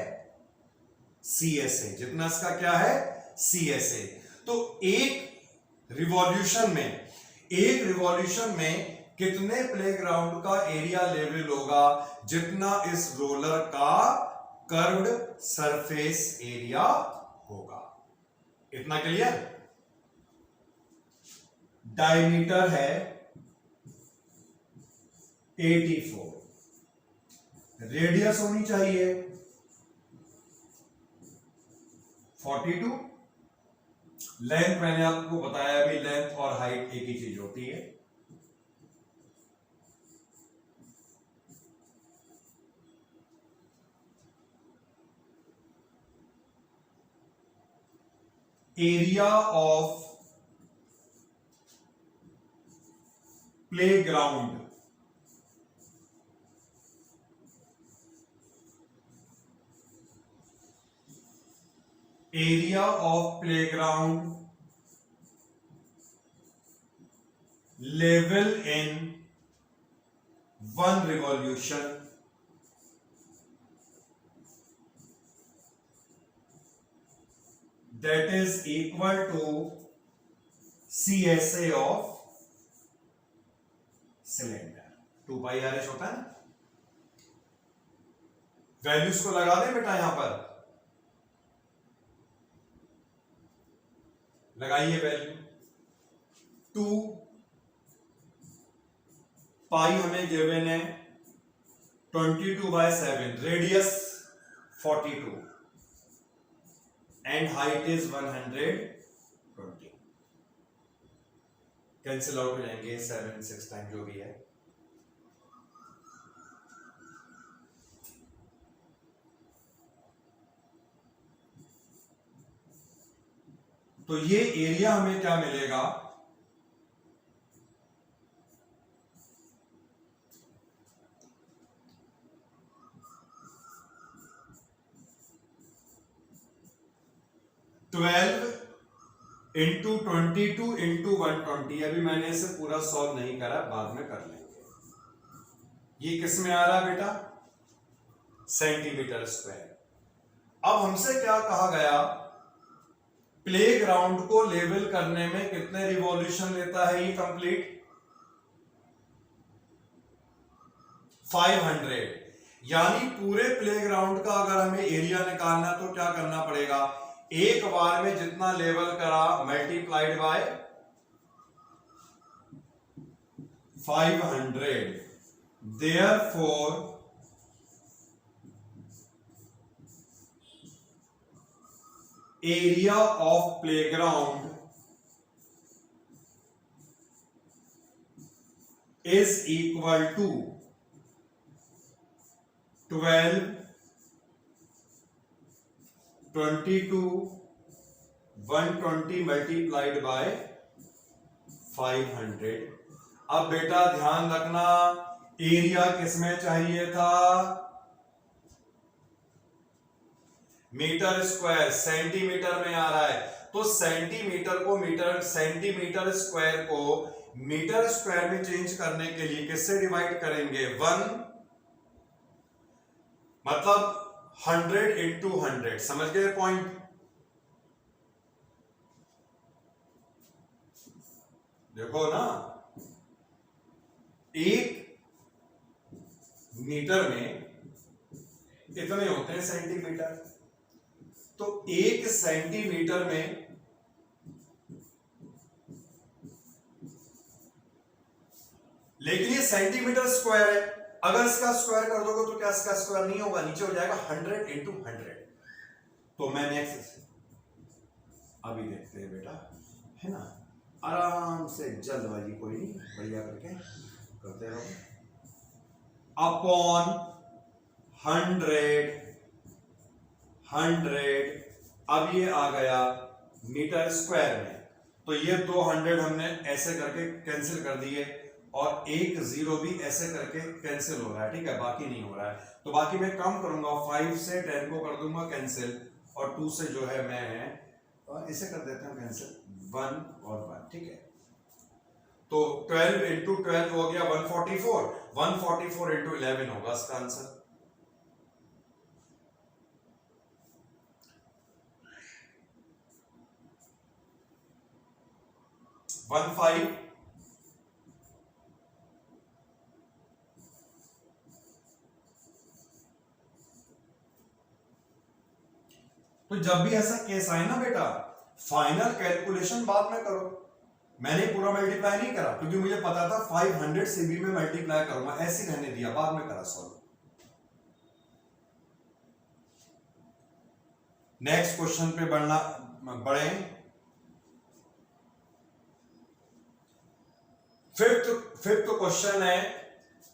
CSA। जितना इसका क्या है? CSA। तो एक रिवॉल्यूशन में कितने प्लेग्राउंड का एरिया लेवल होगा? जितना इस रोलर का कर्व्ड सरफेस एरिया होगा। इतना क्लियर? डायमीटर है 84, रेडियस होनी चाहिए 42, लेंथ मैंने आपको बताया अभी, लेंथ और हाइट एक ही चीज होती है। Area of playground level in one revolution that is equal to CSA of cylinder. 2πRH होता है ना। वैल्यूज को लगा दें बेटा, यहां पर लगाइए वैल्यू। 2 पाई हमें गिवन है 22/7, radius 42 and height is 120। Cancel out हो जाएंगे 7 6 टाइम जो भी है। तो ये एरिया हमें क्या मिलेगा? Into 22 into 120। अभी मैंने इसे पूरा सॉल्व नहीं करा, बाद में कर लेंगे। ये किस में आ रहा है बेटा? Centimetre square. अब हमसे क्या कहा गया? प्लेग्राउंड को लेवल करने में कितने रिवॉल्यूशन लेता है ये कंप्लीट? 500। यानी पूरे प्लेग्राउंड का अगर हमें एरिया निकालना तो क्या करना पड़ेगा? एक बार में जितना लेवल करा multiplied by 500। Therefore area of playground is equal to 12 22 120 multiplied by 500। अब बेटा ध्यान रखना, एरिया किसमें चाहिए था? Metre square. सेंटीमीटर में आ रहा है, तो सेंटीमीटर स्क्वायर को मीटर स्क्वायर में चेंज करने के लिए किससे डिवाइड करेंगे? 1, मतलब 100 इंटू 100। समझ गए पॉइंट? देखो ना, एक मीटर में इतने होते हैं सेंटीमीटर, तो 1 सेंटीमीटर में लेकिन ये सेंटीमीटर स्क्वायर है, अगर इसका स्क्वायर कर दोगे तो क्या इसका स्क्वायर नहीं होगा? नीचे हो जाएगा 100 इंटू 100। तो मैं नेक्स्ट अभी देखते हैं बेटा, है ना, आराम से, जल्दबाजी कोई नहीं, बढ़िया करके करते रहो। अपॉन 100 अब ये आ गया मीटर स्क्वायर में, तो ये 200 हमने ऐसे करके कैंसिल कर दिए और एक जीरो भी ऐसे करके कैंसिल हो रहा है, ठीक है, बाकी नहीं हो रहा है। तो बाकी मैं कम करूंगा, 5 से 10 को कर दूंगा कैंसिल और 2 से जो है मैं इसे कर देता हूं कैंसिल, 1 और 1, ठीक है। तो 12 इंटू 12 हो गया 144, 144 इंटू 11 होगा इसका आंसर। 15। तो जब भी ऐसा केस आए ना बेटा, फाइनल कैलकुलेशन बाद में करो। मैंने पूरा मल्टीप्लाई नहीं करा क्योंकि मुझे पता था 500 से भी मैं मल्टीप्लाई करूंगा, ऐसे रहने दिया, बाद में करा सॉल्व। नेक्स्ट क्वेश्चन पे बढ़े। फिफ्थ क्वेश्चन है,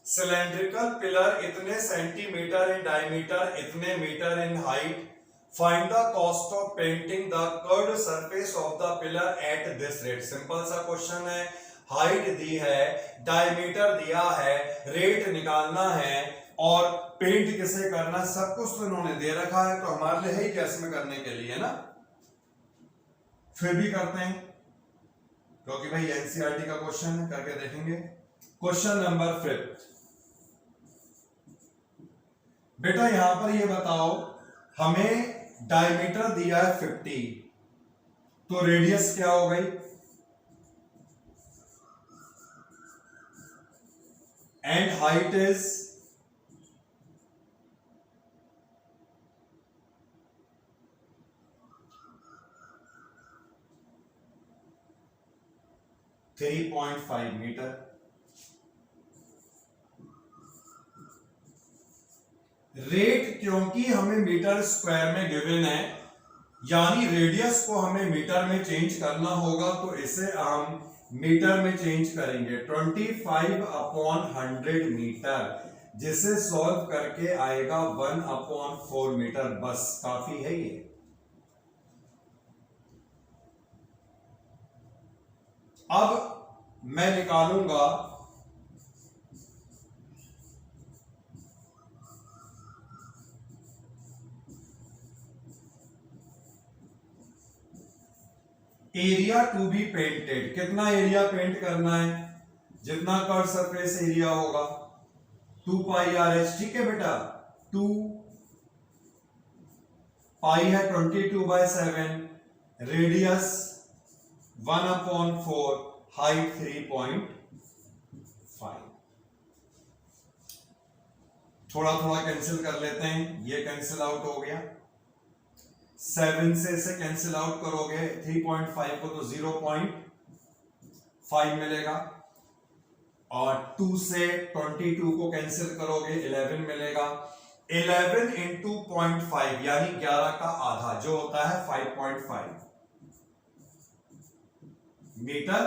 सिलेंड्रिकल पिलर इतने सेंटीमीटर इन डायमीटर, इतने metre in height, find the cost of painting the curved surface of the pillar at this rate. Simple सा क्वेश्चन है, हाइट दी है, डायमीटर दिया है, रेट निकालना है और पेंट किसे करना, सब कुछ तो इन्होंने दे रखा है, तो हमारे लिए है ही कैसे में करने के लिए ना, फिर भी करते हैं क्योंकि भाई एनसीईआरटी का क्वेश्चन है, करके देखेंगे। क्वेश्चन नंबर 5 बेटा, यहां पर ये बताओ, हमें डायमीटर दिया है 50, तो रेडियस क्या हो गई, and height is 3.5 metre. Rate क्योंकि हमें मीटर स्क्वायर में गिवन है, यानी रेडियस को हमें मीटर में चेंज करना होगा, तो इसे हम मीटर में चेंज करेंगे। 25/100 मीटर, जिसे सॉल्व करके आएगा 1/4 मीटर, बस काफी है ये। अब मैं निकालूंगा एरिया टू बी पेंटेड। कितना एरिया पेंट करना है, जितना कर्व सरफेस एरिया होगा 2πr/h, ठीक है बेटा। 2 पाई है 22/7, रेडियस 1/4, हाइट 3.5। थोड़ा थोड़ा कैंसिल कर लेते हैं, ये कैंसिल आउट हो गया, 7 से इसे कैंसिल आउट करोगे 3.5 को तो 0.5 मिलेगा, और 2 से 22 को कैंसिल करोगे 11 मिलेगा। 11 इंटू 0.5 यानी 11 का आधा, जो होता है 5.5 मीटर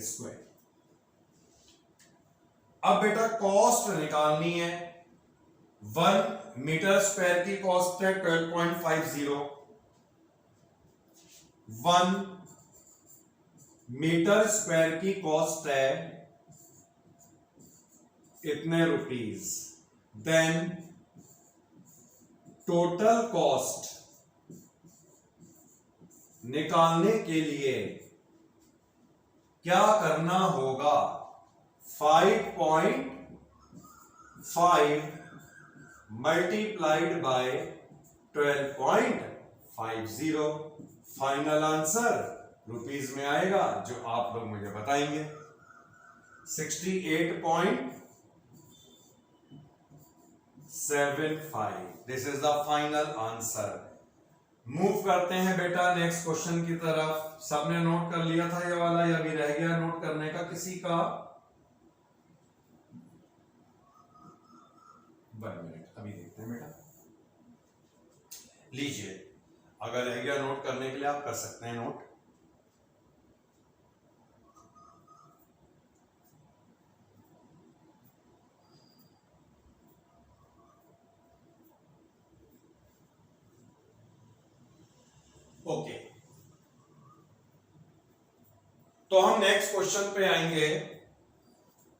स्क्वायर। अब बेटा कॉस्ट निकालनी है, 1 मीटर स्क्वायर की कॉस्ट है 12.50, 1 मीटर स्क्वायर की कॉस्ट है इतने रुपीस। देन टोटल कॉस्ट निकालने के लिए क्या करना होगा, 5.5 multiplied by 12.50। Final answer rupees में आएगा, जो आप लोग मुझे बताएंगे, 68.75। This is the final answer. Move करते हैं बेटा नेक्स्ट क्वेश्चन की तरफ। सबने नोट कर लिया था ये वाला, या भी रह गया नोट करने का किसी का? 1 मिनट, अभी देखते हैं बेटा। लीजिए, अगर रह गया नोट करने के लिए आप कर सकते हैं नोट। तो हम नेक्स्ट क्वेश्चन पे आएंगे,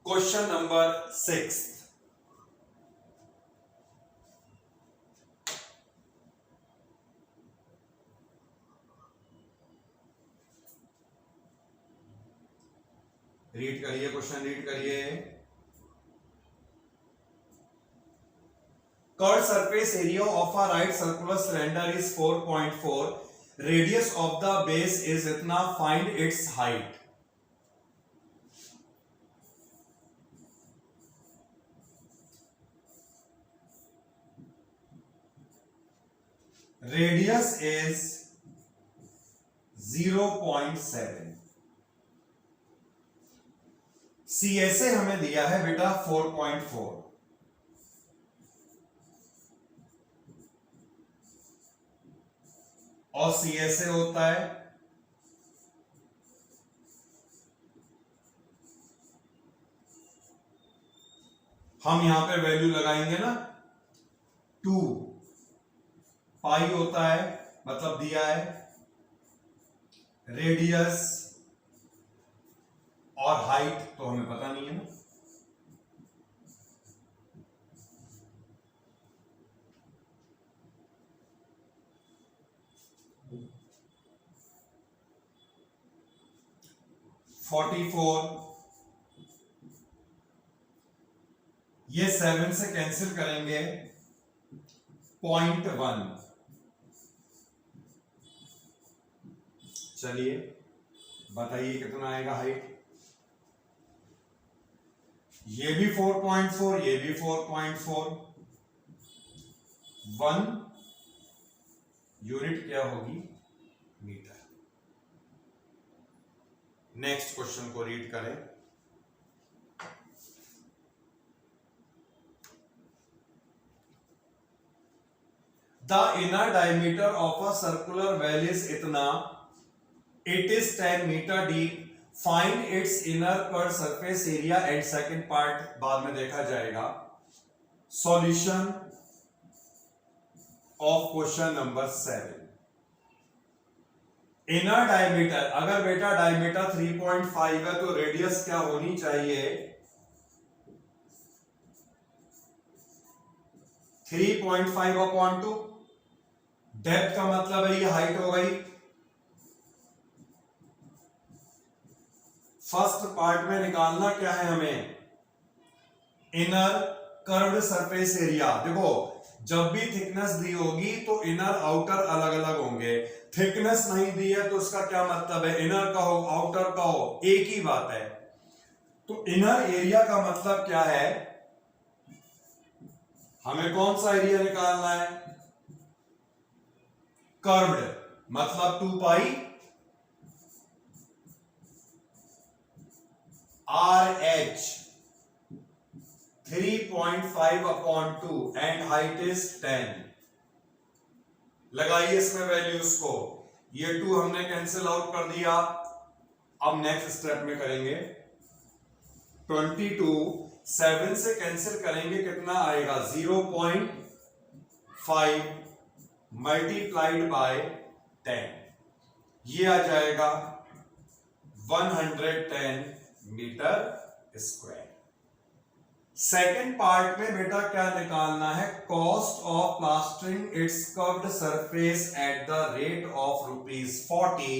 क्वेश्चन नंबर 6। रीड करिए, क्वेश्चन रीड करिए। Curved surface area of a right circular cylinder is 4.4. Radius of the base is इतना, find its height. Radius is 0.7. CSA हमें दिया है बेटा 4.4, और CSA होता है हम यहां पे वैल्यू लगाएंगे ना, 2 पाई होता है, मतलब दिया है रेडियस और हाइट तो हमें पता नहीं है ना। ये 7 से कैंसिल करेंगे, 0.1। चलिए बताइए कितना आएगा हाइट। ये भी 4.4, ये भी 4.4। 1 यूनिट क्या होगी, मीटर। नेक्स्ट क्वेश्चन को रीड करें। The inner diameter of a circular well is इतना, it is 10 metre deep, find its inner curve surface area and second part बाद में देखा जाएगा। Solution of question number 7। Inner diameter, अगर बेटा diameter 3.5 है तो रेडियस क्या होनी चाहिए, 3.5/2। डेप्थ का मतलब है ये हाइट हो गई। फर्स्ट पार्ट में निकालना क्या है हमें, इनर कर्व्ड सरफेस एरिया। देखो जब भी थिकनेस दी होगी तो इनर आउटर अलग अलग होंगे, थिकनेस नहीं दी है तो उसका क्या मतलब है, इनर का हो आउटर का हो एक ही बात है। तो इनर एरिया का मतलब क्या है, हमें कौन सा एरिया निकालना है, कर्व्ड मतलब 2 पाई RH 3.5/2 एंड हाइट इज 10। लगाइए इसमें वैल्यूज को, ये 2 हमने कैंसिल आउट कर दिया। अब नेक्स्ट स्टेप में करेंगे, 22 7 से कैंसिल करेंगे, कितना आएगा 0.5 मल्टीप्लाइड बाय 10, ये आ जाएगा 110 मीटर स्क्वायर। सेकेंड पार्ट में बेटा क्या निकालना है, cost of plastering its curved surface at the rate of ₹40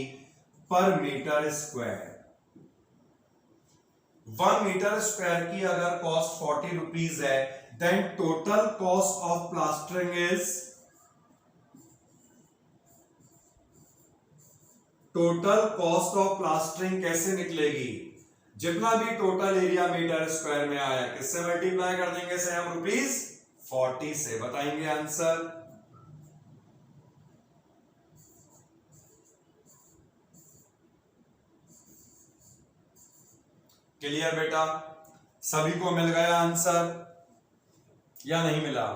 per metre square. 1 metre square की अगर कॉस्ट 40 रुपीज है, then total cost of plastering is, total cost of plastering कैसे निकलेगी, जितना भी टोटल एरिया मीटर स्क्वायर में आया किससे मल्टीप्लाई कर देंगे से हम ₹40 से। बताएंगे आंसर। क्लियर बेटा, सभी को मिल गया आंसर या नहीं मिला।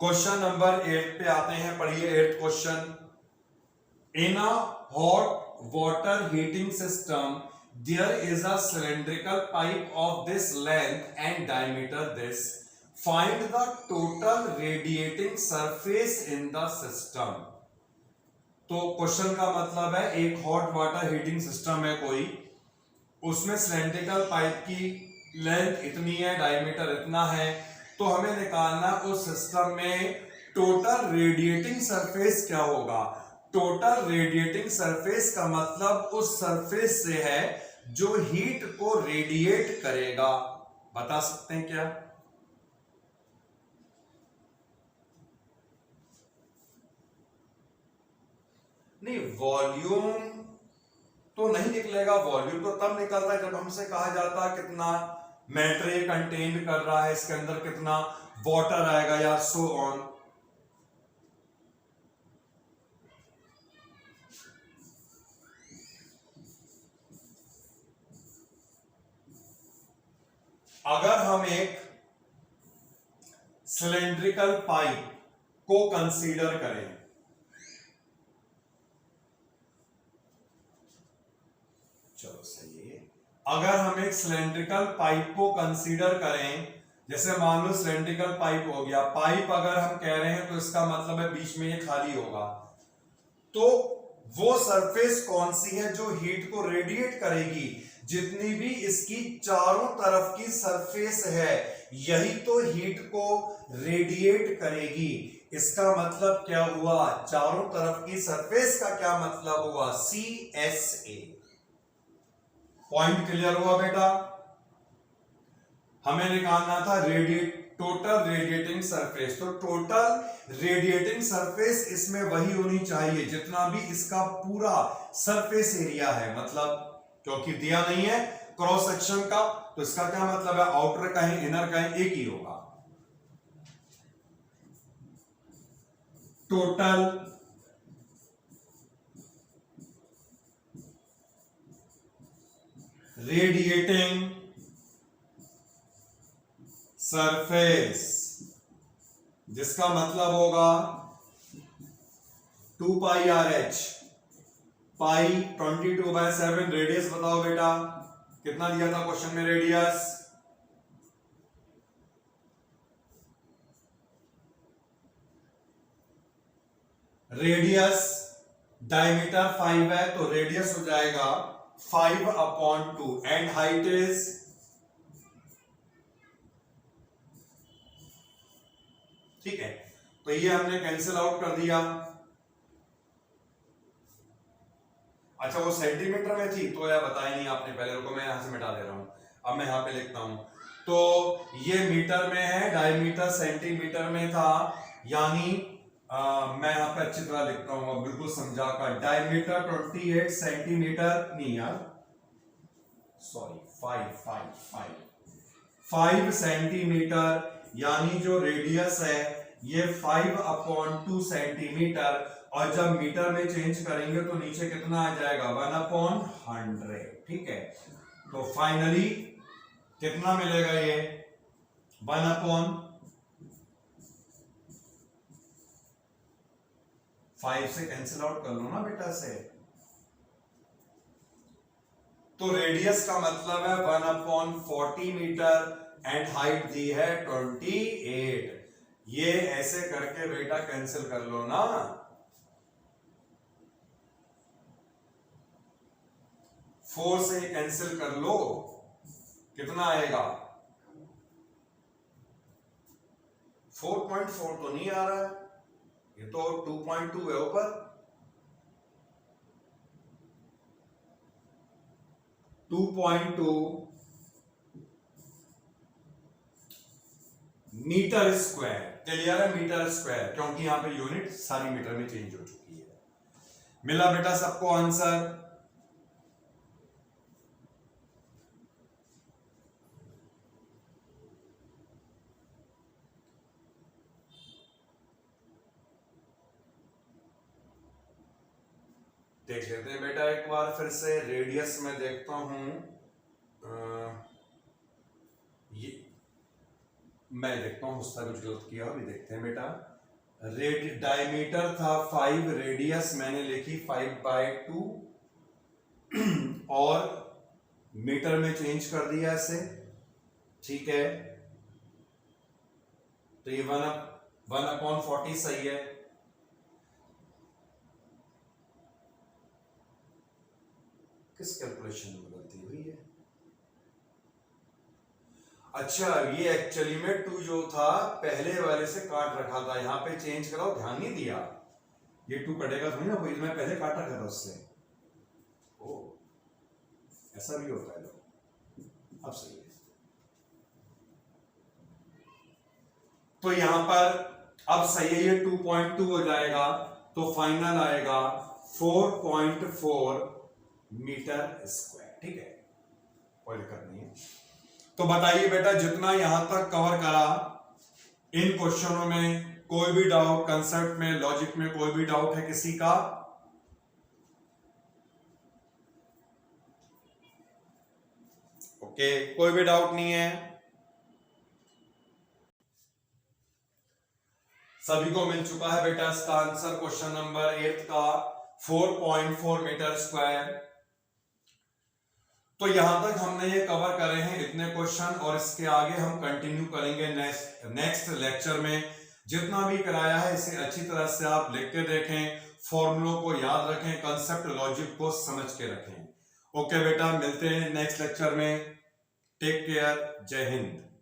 क्वेश्चन नंबर 8 पे आते हैं, पढ़िए 8th question. In a hot water heating system there is a cylindrical pipe of this length and diameter this, find the total radiating surface in the system। तो क्वेश्चन का मतलब है एक हॉट वाटर हीटिंग सिस्टम है कोई, उसमें cylindrical pipe की length इतनी है, डायमीटर इतना है, तो हमें निकालना उस सिस्टम में टोटल रेडिएटिंग सरफेस क्या होगा। टोटल रेडिएटिंग सरफेस का मतलब उस सरफेस से है जो हीट को रेडिएट करेगा। बता सकते हैं क्या? नहीं, वॉल्यूम तो नहीं निकलेगा। वॉल्यूम तो तब निकलता है जब हमसे कहा जाता है कितना मैटर ये कंटेन कर रहा है, इसके अंदर कितना वाटर आएगा या सो ऑन। अगर हम एक सिलेंड्रिकल पाइप को कंसीडर करें, चलो सही है, अगर हम एक सिलेंड्रिकल पाइप को कंसीडर करें, जैसे मान लो सिलेंड्रिकल पाइप हो गया, पाइप अगर हम कह रहे हैं तो इसका मतलब है बीच में ये खाली होगा, तो वो सरफेस कौन सी है जो हीट को रेडिएट करेगी? जितनी भी इसकी चारों तरफ की सरफेस है यही तो हीट को रेडिएट करेगी। इसका मतलब क्या हुआ? चारों तरफ की सरफेस का क्या मतलब हुआ? CSA। पॉइंट क्लियर हुआ बेटा? हमें निकालना था टोटल रेडिएटिंग सरफेस, तो टोटल रेडिएटिंग सरफेस इसमें वही होनी चाहिए जितना भी इसका पूरा सरफेस एरिया है, मतलब क्योंकि दिया नहीं है क्रॉस सेक्शन का, तो इसका क्या मतलब है? आउटर कहीं इनर कहीं एक ही होगा। टोटल रेडिएटिंग सरफेस, जिसका मतलब होगा 2 पाई RH, पाई 22/7। रेडियस बताओ बेटा, कितना दिया था क्वेश्चन में रेडियस? रेडियस डायमीटर 5 है तो रेडियस हो जाएगा 5/2 एंड हाइट इज, ठीक है, तो ये हमने कैंसिल आउट कर दिया। अच्छा वो सेंटीमीटर में थी तो यार बताया नहीं आपने, पहले रुको मैं यहां से मिटा दे रहा हूं, अब मैं यहां पे लिखता हूं। तो ये मीटर में है, डायमीटर सेंटीमीटर में था, यानी मैं यहां पे अच्छी तरह लिखता हूं बिल्कुल समझा कर, डायमीटर 28 सेंटीमीटर, नहीं यार सॉरी 5 सेंटीमीटर, यानी जो रेडियस है ये 5/2 सेंटीमीटर, और जब मीटर में चेंज करेंगे तो नीचे कितना आ जाएगा? 1/100, ठीक है। तो फाइनली कितना मिलेगा? ये 1/5 से कैंसिल आउट कर लो ना बेटा से। तो रेडियस का मतलब है 1/40 मीटर एंड हाइट दी है 28। ये ऐसे करके बेटा कैंसिल कर लो ना, 4 से कैंसिल कर लो, कितना आएगा? 4.4 तो नहीं आ रहा है, ये तो 2.2 है ऊपर, 2.2 मीटर स्क्वायर। क्लियर है? मीटर स्क्वायर, क्योंकि यहां पे यूनिट सारी मीटर में चेंज हो चुकी है। मिला बेटा सबको आंसर? देख लेते हैं बेटा एक बार फिर से, रेडियस में देखता हूं, ये मैं देखता हूं उसका कुछ गलत किया, अभी देखते हैं बेटा। डायमीटर था 5, रेडियस मैंने लिखी 5/2 और मीटर में चेंज कर दिया इसे, ठीक है, तो ये 1/40 सही है। इस कैलकुलेशन में गलती हुई है। अच्छा, ये एक्चुअली में 2 जो था पहले वाले से काट रखा था, यहां पे चेंज कराओ, ध्यान नहीं दिया। ये 2 कटेगा थोड़ी ना, कोई मैं पहले काट रखा था उससे। ओ, ऐसा भी होता है लोग। अब सही है। तो यहां पर अब सही है, ये 2.2 हो जाएगा, तो फाइनल आएगा 4.4 मीटर स्क्वायर। ठीक है, कोई दिक्कत नहीं है। तो बताइए बेटा, जितना यहां तक कवर करा, इन क्वेश्चनों में कोई भी डाउट, कंसेप्ट में, लॉजिक में कोई भी डाउट है किसी का? ओके, कोई भी डाउट नहीं है, सभी को मिल चुका है बेटा इसका आंसर। क्वेश्चन नंबर 8 का 4.4 मीटर स्क्वायर। तो यहां तक हमने ये कवर करे हैं इतने क्वेश्चन, और इसके आगे हम कंटिन्यू करेंगे नेक्स्ट लेक्चर में। जितना भी कराया है इसे अच्छी तरह से आप लिख के देखें, फॉर्मूलों को याद रखें, कंसेप्ट लॉजिक को समझ के रखें। ओके बेटा, मिलते हैं नेक्स्ट लेक्चर में। टेक केयर, जय हिंद।